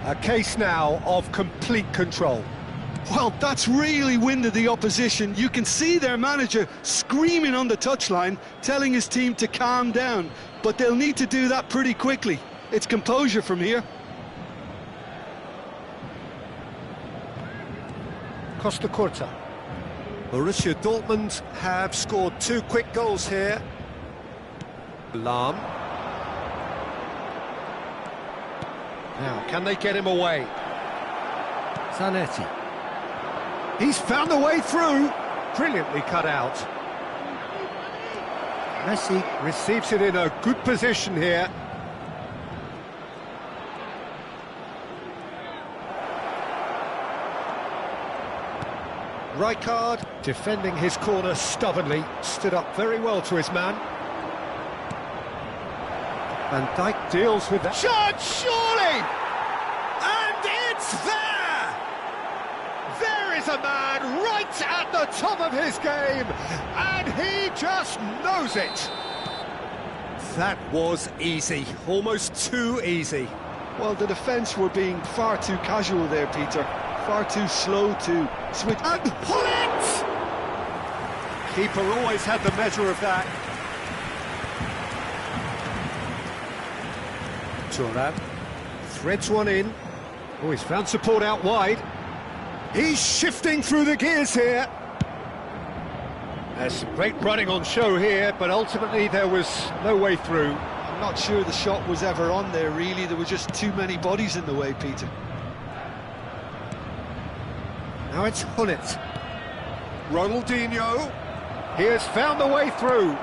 A case now of complete control. Well, that's really winded the opposition. You can see their manager screaming on the touchline, telling his team to calm down. But they'll need to do that pretty quickly. It's composure from here. Costa Curta. Borussia Dortmund have scored 2 quick goals here. Lahm. Now, can they get him away? Zanetti. He's found a way through. Brilliantly cut out. Messi receives it in a good position here. Rijkaard, defending his corner stubbornly, stood up very well to his man. Van Dijk deals with that. Shot, surely! And it's there! There is a man right at the top of his game, and he just knows it. That was easy, almost too easy. Well, the defence were being far too casual there, Peter. Far too slow to switch. And pull it! Keeper always had the measure of that. Thuram threads one in. Oh, he's found support out wide. He's shifting through the gears here. There's some great running on show here, but ultimately there was no way through. I'm not sure the shot was ever on there, really. There were just too many bodies in the way, Peter. Now it's Hunnit. Ronaldinho. He has found the way through.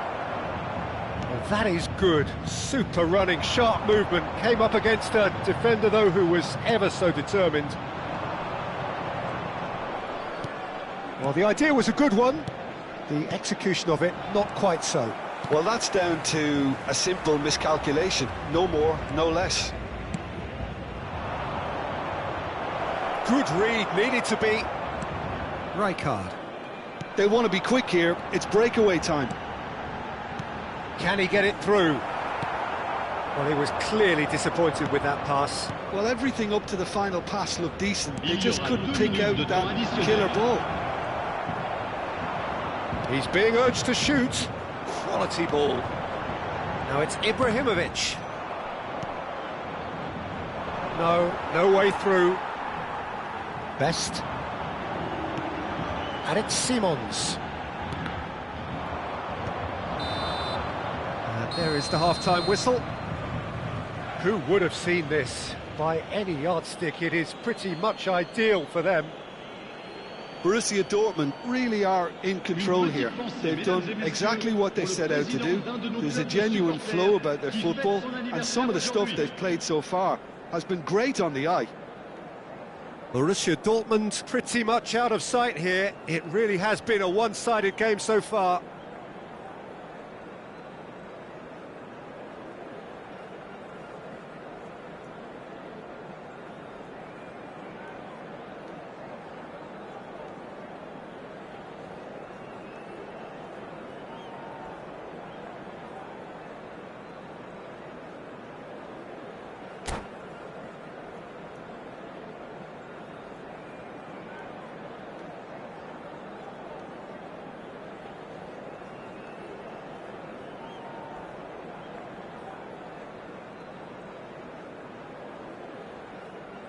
Well, that is good. Super running, sharp movement. Came up against a defender, though, who was ever so determined. Well, the idea was a good one. The execution of it, not quite so. Well, that's down to a simple miscalculation. No more, no less. Good read, needed to be. Rijkaard. They want to be quick here. It's breakaway time. Can he get it through? Well, he was clearly disappointed with that pass. Well, everything up to the final pass looked decent. They just couldn't pick out that killer ball. He's being urged to shoot. Quality ball. Now it's Ibrahimovic. No way through. Best. And it's Simons. And there is the half-time whistle. Who would have seen this? By any yardstick, it is pretty much ideal for them. Borussia Dortmund really are in control here. They've done exactly what they set out to do. There's a genuine flow about their football, and some of the stuff they've played so far has been great on the eye. Borussia Dortmund pretty much out of sight here. It really has been a one-sided game so far.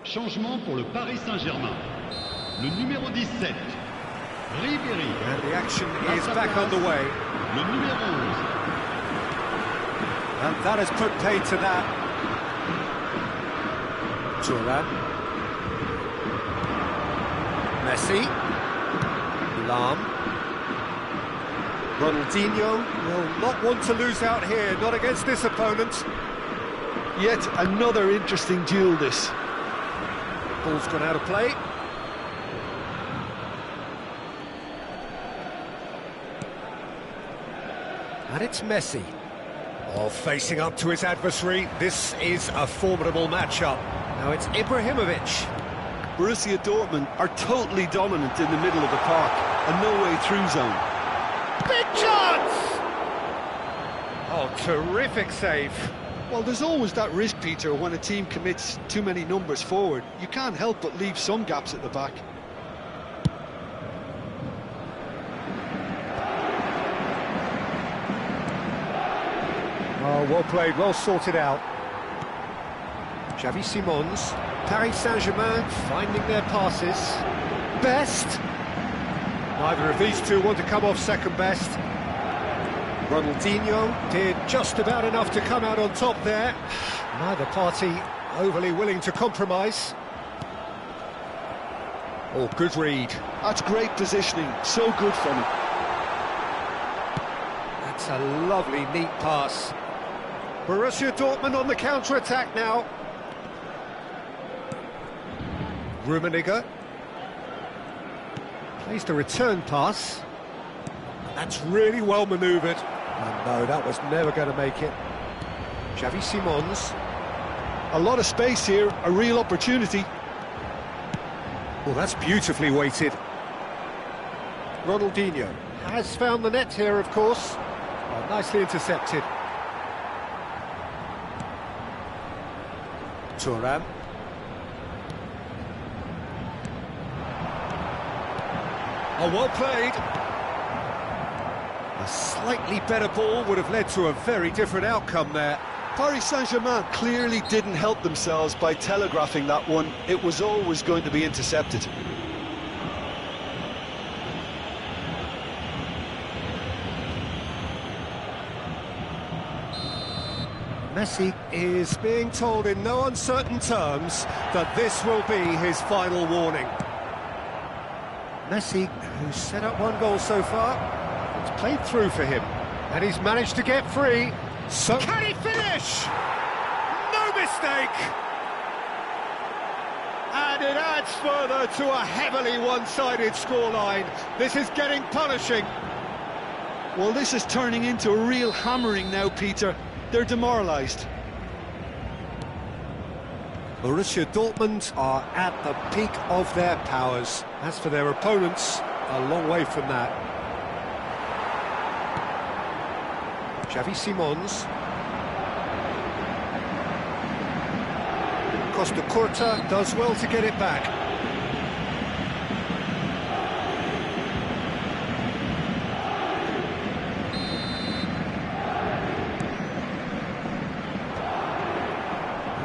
Changement pour le Paris Saint-Germain. Le numéro 17, Ribéry. And the action is back underway. Le numéro 11. And that has put paid to that. Thuram. Messi. Lahm. Ronaldinho will not want to lose out here, not against this opponent. Yet another interesting duel, this. Ball's gone out of play. And it's Messi. Oh, facing up to his adversary. This is a formidable matchup. Now it's Ibrahimovic. Borussia Dortmund are totally dominant in the middle of the park. A no-way-through zone. Big chance! Oh, terrific save. Well, there's always that risk, Peter, when a team commits too many numbers forward. You can't help but leave some gaps at the back. Oh, well played, well sorted out. Xavi Simons, Paris Saint-Germain finding their passes. Best. Neither of these two want to come off second best. Ronaldinho did just about enough to come out on top there. Neither party overly willing to compromise. Oh, good read. That's great positioning, so good from him. That's a lovely, neat pass. Borussia Dortmund on the counter-attack now. Rummenigge plays the return pass. That's really well manoeuvred. And no, that was never going to make it. Xavi Simons. A lot of space here, a real opportunity. Well, that's beautifully weighted. Ronaldinho has found the net here, of course. Oh, nicely intercepted. Thuram. Oh, well played. A slightly better ball would have led to a very different outcome there. Paris Saint-Germain clearly didn't help themselves by telegraphing that one. It was always going to be intercepted. Messi is being told in no uncertain terms that this will be his final warning. Messi, who's set up one goal so far, it's played through for him, and he's managed to get free. So can he finish? No mistake! And it adds further to a heavily one-sided scoreline. This is getting punishing. Well, this is turning into a real hammering now, Peter. They're demoralised. Borussia Dortmund are at the peak of their powers. As for their opponents, a long way from that. Xavi Simons. Costa Curta does well to get it back.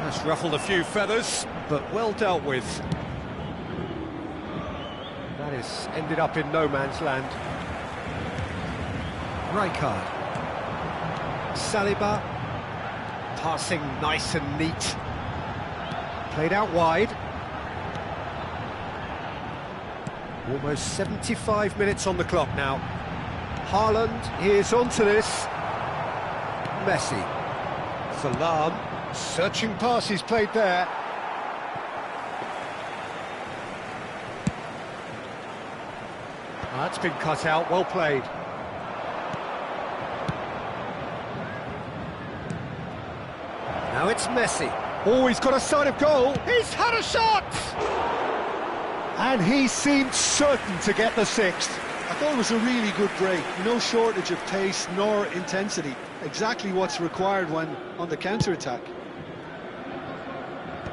That's ruffled a few feathers, but well dealt with. That has ended up in no man's land. Rijkaard. Saliba, passing nice and neat. Played out wide. Almost 75 minutes on the clock now. Haaland is onto this. Messi. Salam, searching pass he's played there. That's been cut out, well played. Now it's Messi. Oh, he's got a sight of goal. He's had a shot! And he seemed certain to get the sixth. I thought it was a really good break. No shortage of pace nor intensity. Exactly what's required when on the counter-attack.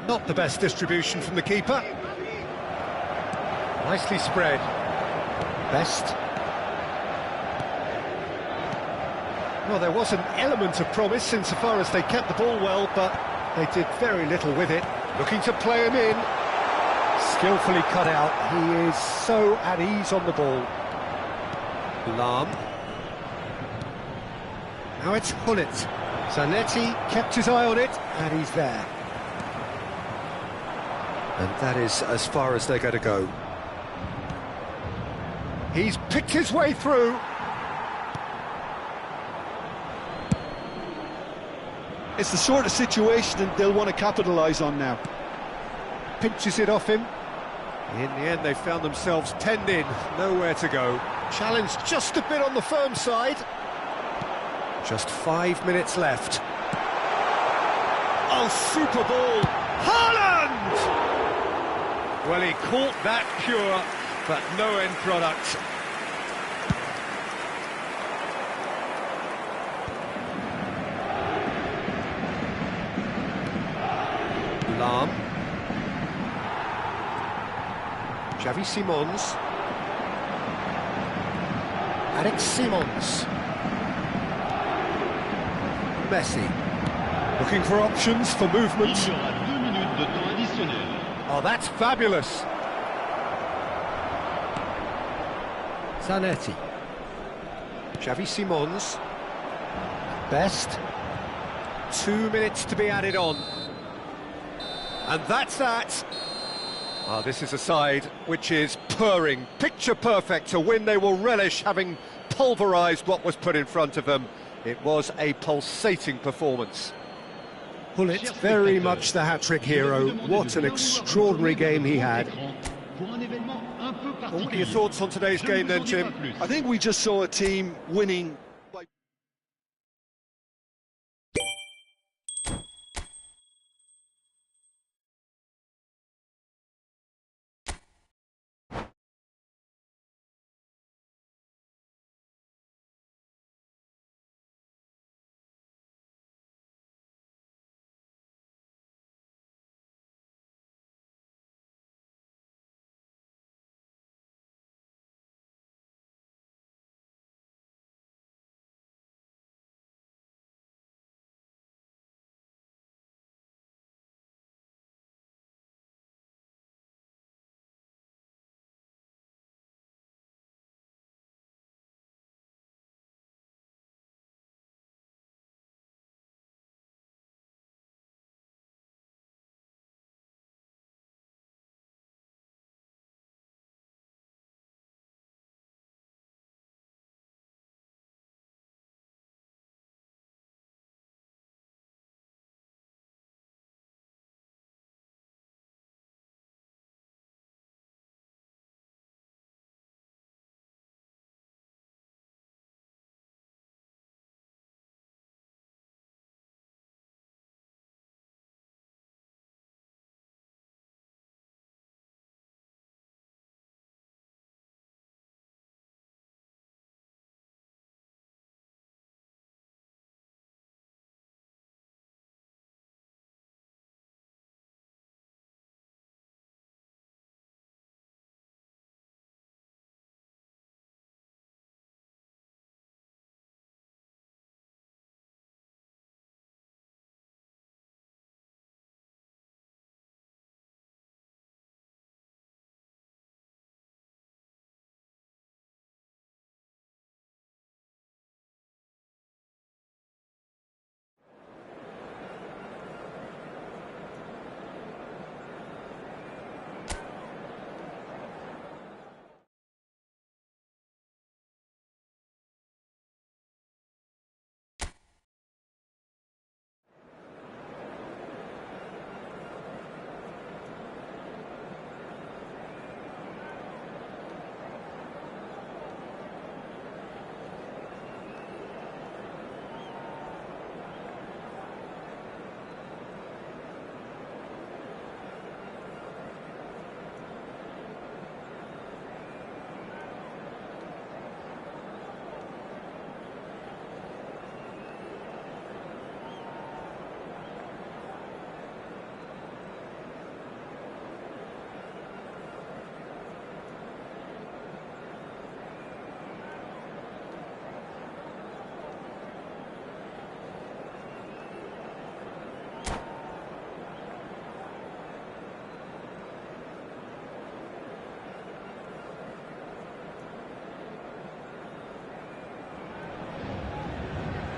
Not the best distribution from the keeper. Nicely spread. Best. Well, there was an element of promise insofar as they kept the ball well, but they did very little with it. Looking to play him in. Skillfully cut out. He is so at ease on the ball. Lahm. Now it's Hullet. Zanetti kept his eye on it, and he's there. And that is as far as they're going to go. He's picked his way through. It's the sort of situation that they'll want to capitalise on now. Pinches it off him. In the end, they found themselves penned in, nowhere to go. Challenged just a bit on the firm side. Just 5 minutes left. Oh, super ball! Haaland! Well, he caught that pure, but no end product. Xavi Simons. Alex Simons. Messi. Looking for options for movement. Il y aura 2 minutes de temps additionnel. Oh, that's fabulous. Zanetti. Xavi Simons. Best. 2 minutes to be added on. And that's that. Ah, this is a side which is purring, picture perfect, a win they will relish, having pulverised what was put in front of them. It was a pulsating performance. Pullet, very much the hat-trick hero. What an extraordinary game he had. What are your thoughts on today's game then, Jim? I think we just saw a team winning by...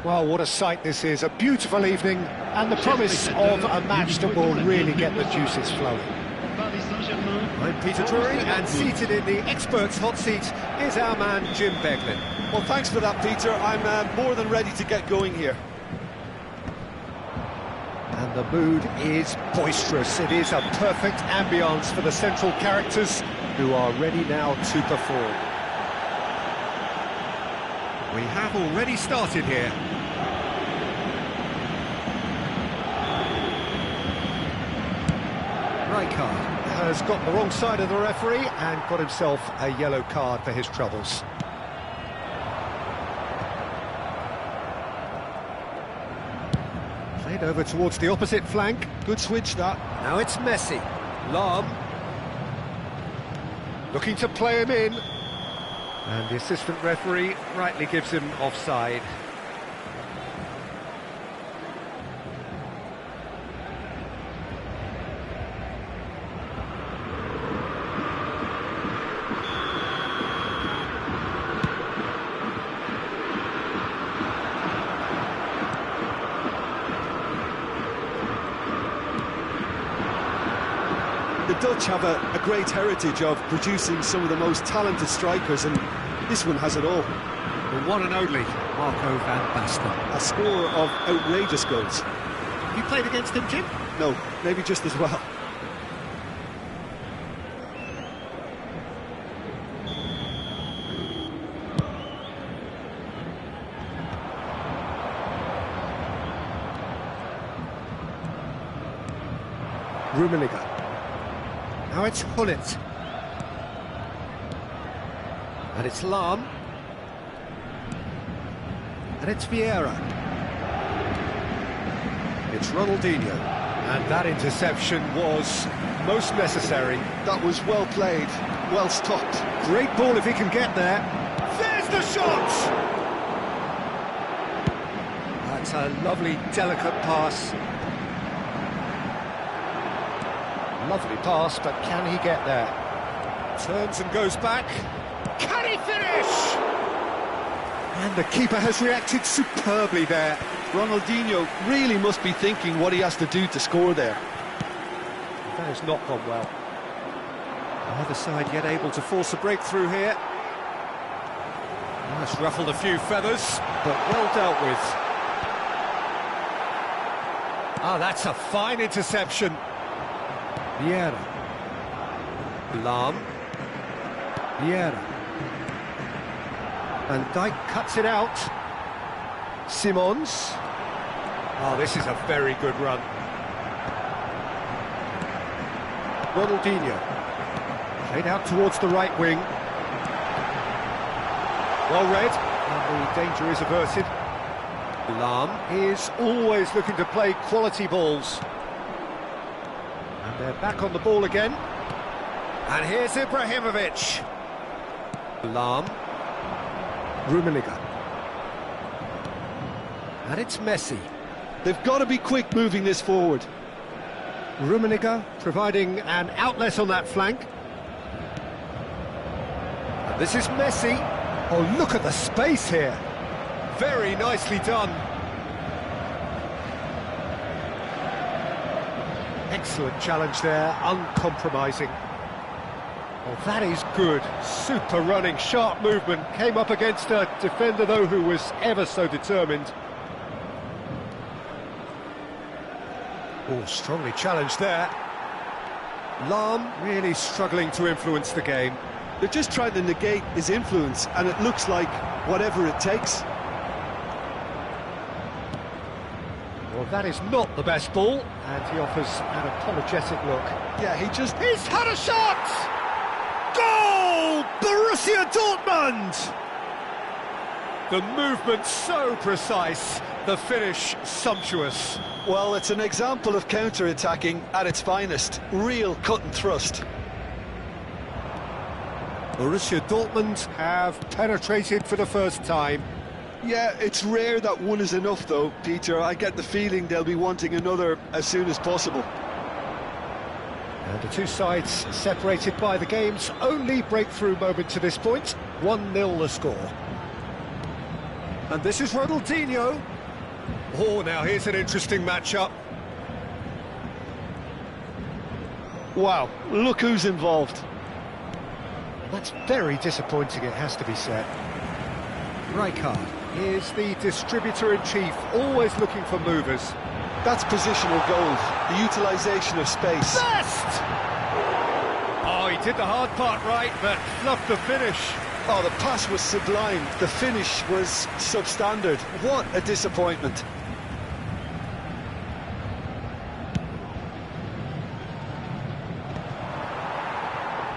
Well, what a sight this is. A beautiful evening and the promise of a match that will really get the juices flowing. I'm Peter Drury, and seated in the experts' hot seat is our man Jim Beglin. Well, thanks for that, Peter. I'm more than ready to get going here. And the mood is boisterous. It is a perfect ambience for the central characters who are ready now to perform. We have already started here. Rijkaard has got the wrong side of the referee and got himself a yellow card for his troubles. Played over towards the opposite flank. Good switch, that. Now it's Messi. Lahm. Looking to play him in. And the assistant referee rightly gives him offside. The Dutch have a great heritage of producing some of the most talented strikers, and this one has it all. The one and only Marco van Basten. A score of outrageous goals. You played against him, Jim? No, maybe just as well. Rummenigge. Now it's Hullet. And it's Lahm. And it's Vieira. It's Ronaldinho. And that interception was most necessary. That was well played, well stopped. Great ball if he can get there. There's the shot! That's a lovely, delicate pass. Lovely pass, but can he get there? Turns and goes back. Can he finish? And the keeper has reacted superbly there. Ronaldinho really must be thinking what he has to do to score there. That has not gone well. Either side yet able to force a breakthrough here. That's ruffled a few feathers, but well dealt with. Ah, that's a fine interception. Vieira. Lahm. Vieira. Van Dijk cuts it out. Simons. Oh, this is a very good run. Ronaldinho. Played out towards the right wing. Well read, and the danger is averted. Lahm is always looking to play quality balls. And they're back on the ball again. And here's Ibrahimovic. Lahm. Rummenigge. And it's Messi. They've got to be quick moving this forward. Rummenigge providing an outlet on that flank. And this is Messi. Oh, look at the space here. Very nicely done. Excellent challenge there, uncompromising. Well, that is good. Super running, sharp movement. Came up against a defender, though, who was ever so determined. Oh, strongly challenged there. Lahm really struggling to influence the game. They're just trying to negate his influence, and it looks like whatever it takes. Well, that is not the best ball, and he offers an apologetic look. Yeah, He's had a shot! Goal! Borussia Dortmund! The movement so precise, the finish sumptuous. Well, it's an example of counter-attacking at its finest. Real cut and thrust. Borussia Dortmund have penetrated for the first time. Yeah, it's rare that one is enough, though, Peter. I get the feeling they'll be wanting another as soon as possible. And the two sides separated by the game's only breakthrough moment to this point. 1-0 the score. And this is Ronaldinho. Oh, now here's an interesting matchup. Wow, look who's involved. That's very disappointing, it has to be said. Rijkaard is the distributor-in-chief, always looking for movers. That's positional gold, the utilisation of space. Best! Oh, he did the hard part right, but fluffed the finish. Oh, the pass was sublime. The finish was substandard. What a disappointment.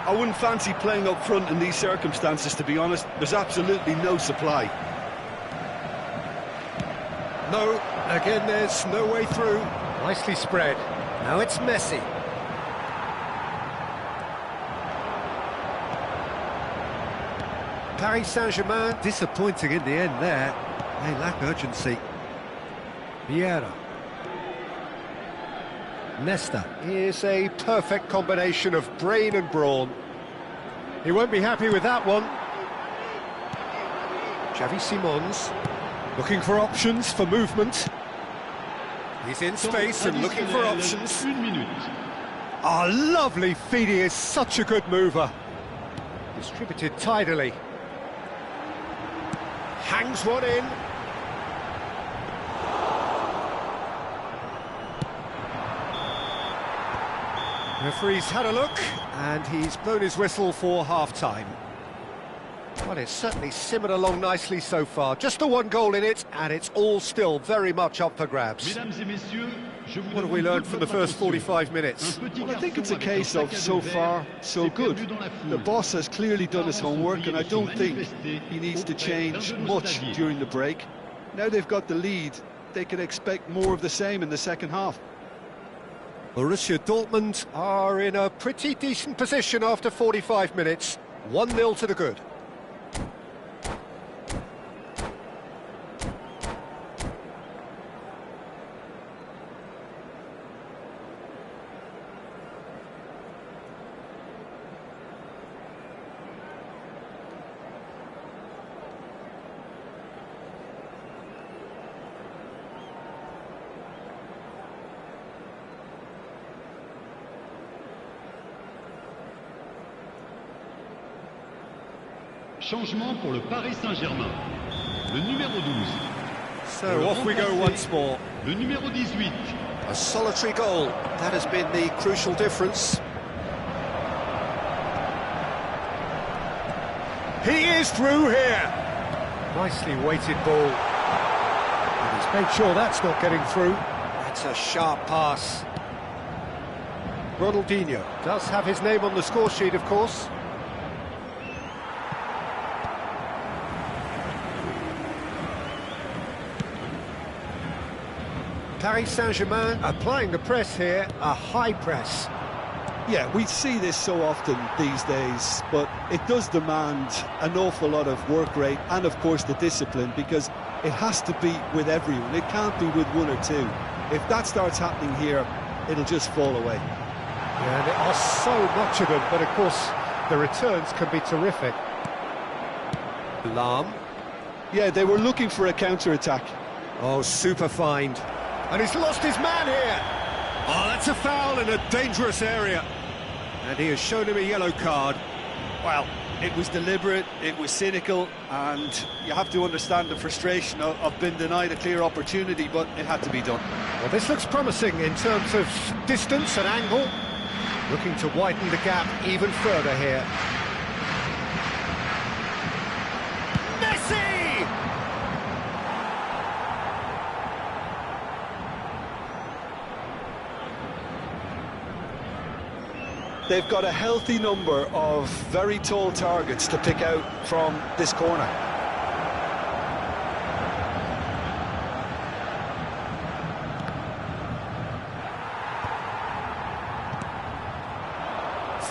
I wouldn't fancy playing up front in these circumstances, to be honest. There's absolutely no supply. No, again there's no way through. Nicely spread. Now it's Messi. Paris Saint-Germain, disappointing in the end there. They lack urgency. Vieira. Nesta. Here's a perfect combination of brain and brawn. He won't be happy with that one. Xavi Simons, looking for options for movement. He's in space and looking for options. Ah, lovely feed, he is such a good mover. Distributed tidily. Hangs one in. Referee's had a look, and he's blown his whistle for half-time. Well, it's certainly simmered along nicely so far. Just the one goal in it, and it's all still very much up for grabs. What have we learned from the first 45 minutes? Well, I think it's a case of so far, so good. The boss has clearly done his homework, and I don't think he needs to change much during the break. Now they've got the lead, they can expect more of the same in the second half. Borussia Dortmund are in a pretty decent position after 45 minutes. 1-0 to the good. Changement pour le Paris Saint-Germain. Le numéro 12. So off we go once more. Le numéro 18. A solitary goal. That has been the crucial difference. He is through here. Nicely weighted ball. And he's made sure that's not getting through. That's a sharp pass. Ronaldinho does have his name on the score sheet, of course. Paris Saint-Germain applying the press here, a high press. Yeah, we see this so often these days, but it does demand an awful lot of work rate and, of course, the discipline, because it has to be with everyone. It can't be with one or two. If that starts happening here, it'll just fall away. Yeah, and there are so much of them, but of course, the returns can be terrific. Lahm. Yeah, they were looking for a counter-attack. Oh, super find. And he's lost his man here. Oh, that's a foul in a dangerous area. And he has shown him a yellow card. Well, it was deliberate, it was cynical, and you have to understand the frustration of being denied a clear opportunity, but it had to be done. Well, this looks promising in terms of distance and angle. Looking to widen the gap even further here. Messi! They've got a healthy number of very tall targets to pick out from this corner.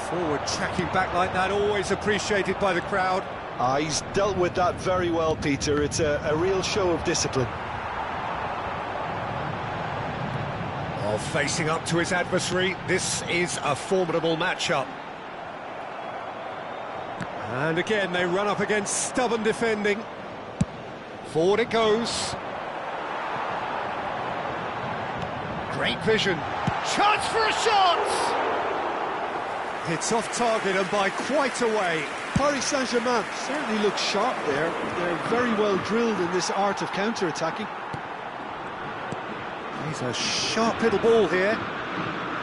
Forward tracking back like that, always appreciated by the crowd. He's dealt with that very well, Peter. It's a real show of discipline. Oh, facing up to his adversary, this is a formidable matchup. And again, they run up against stubborn defending. Forward it goes. Great vision. Chance for a shot! It's off target and by quite a way. Paris Saint-Germain certainly looks sharp there. They're very well drilled in this art of counter-attacking. He's a sharp little ball here.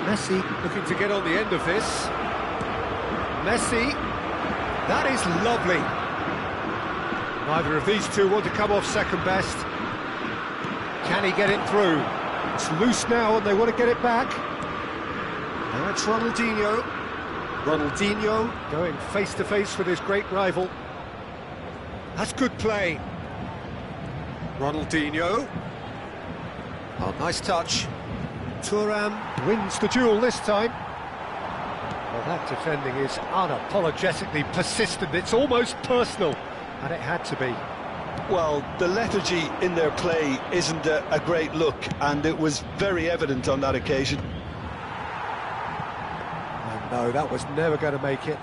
Messi looking to get on the end of this. Messi. That is lovely. Neither of these two want to come off second best. Can he get it through? It's loose now and they want to get it back. Now it's Ronaldinho. Ronaldinho going face-to-face with his great rival. That's good play. Ronaldinho. Oh, nice touch. Thuram wins the duel this time. Well, that defending is unapologetically persistent. It's almost personal. And it had to be. Well, the lethargy in their play isn't a great look, and it was very evident on that occasion. And no, that was never going to make it.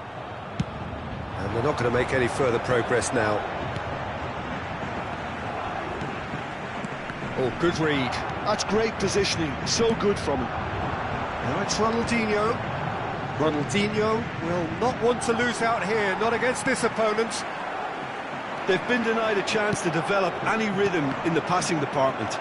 And they're not going to make any further progress now. Oh, good read. That's great positioning, so good from him. Now it's Ronaldinho. Ronaldinho will not want to lose out here, not against this opponent. They've been denied a chance to develop any rhythm in the passing department.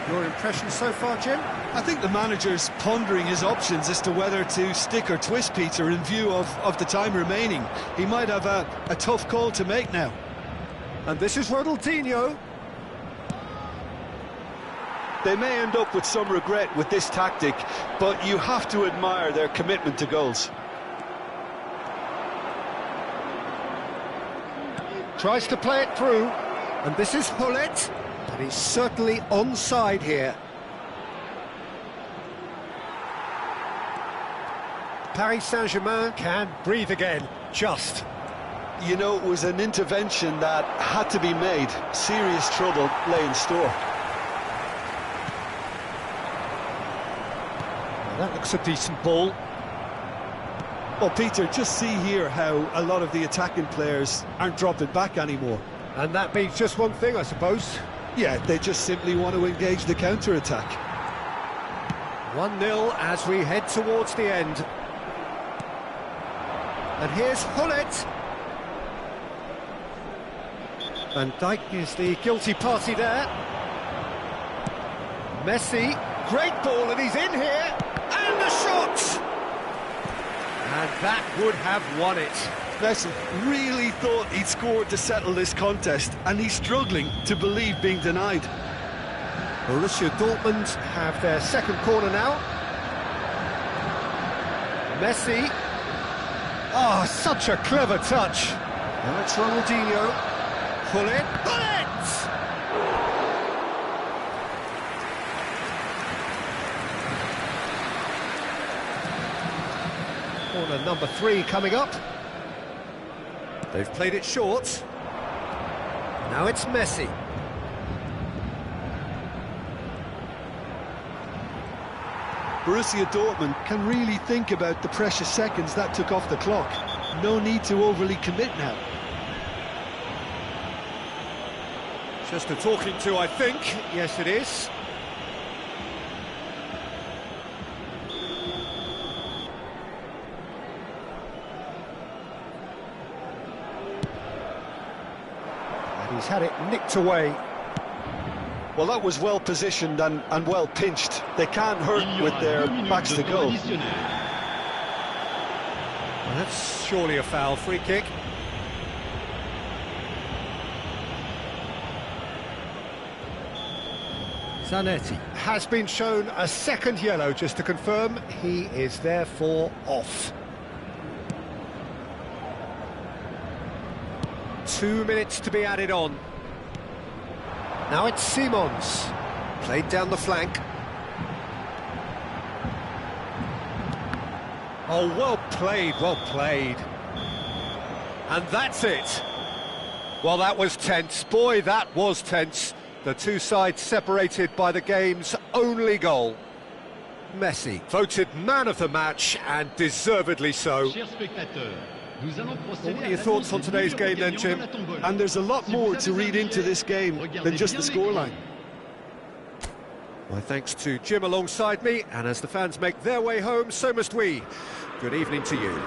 Your impression so far, Jim? I think the manager's pondering his options as to whether to stick or twist Peter in view of the time remaining. He might have a tough call to make now. And this is Ronaldinho. They may end up with some regret with this tactic, but you have to admire their commitment to goals. Tries to play it through, and this is Hullet, and he's certainly onside here. Paris Saint-Germain can breathe again, just. You know, it was an intervention that had to be made. Serious trouble lay in store. Well, that looks a decent ball. Well, Peter, just see here how a lot of the attacking players aren't dropping back anymore. And that means just one thing, I suppose. Yeah, they just simply want to engage the counter-attack. 1-0 as we head towards the end. And here's Hullet. And Dijk is the guilty party there. Messi, great ball, and he's in here. And the shot! And that would have won it. Messi really thought he'd scored to settle this contest, and he's struggling to believe being denied. Borussia Dortmund have their second corner now. Messi. Oh, such a clever touch. Now it's Ronaldinho. Hullet. Corner number 3 coming up. They've played it short. Now it's Messi. Borussia Dortmund can really think about the precious seconds that took off the clock. No need to overly commit now. Just a talking to, I think. Yes, it is. He's had it nicked away. Well, that was well positioned and well pinched. They can't hurt with their backs to goal. Well, that's surely a foul. Free kick. Zanetti has been shown a second yellow, just to confirm. He is therefore off. 2 minutes to be added on. Now it's Simons, played down the flank. Oh, well played, well played. And that's it. Well, that was tense. Boy, that was tense. The two sides separated by the game's only goal. Messi voted man of the match, and deservedly so. Well, what are your thoughts on today's game then, Jim? And there's a lot more to read into this game than just the scoreline. My thanks to Jim alongside me, and as the fans make their way home, so must we. Good evening to you.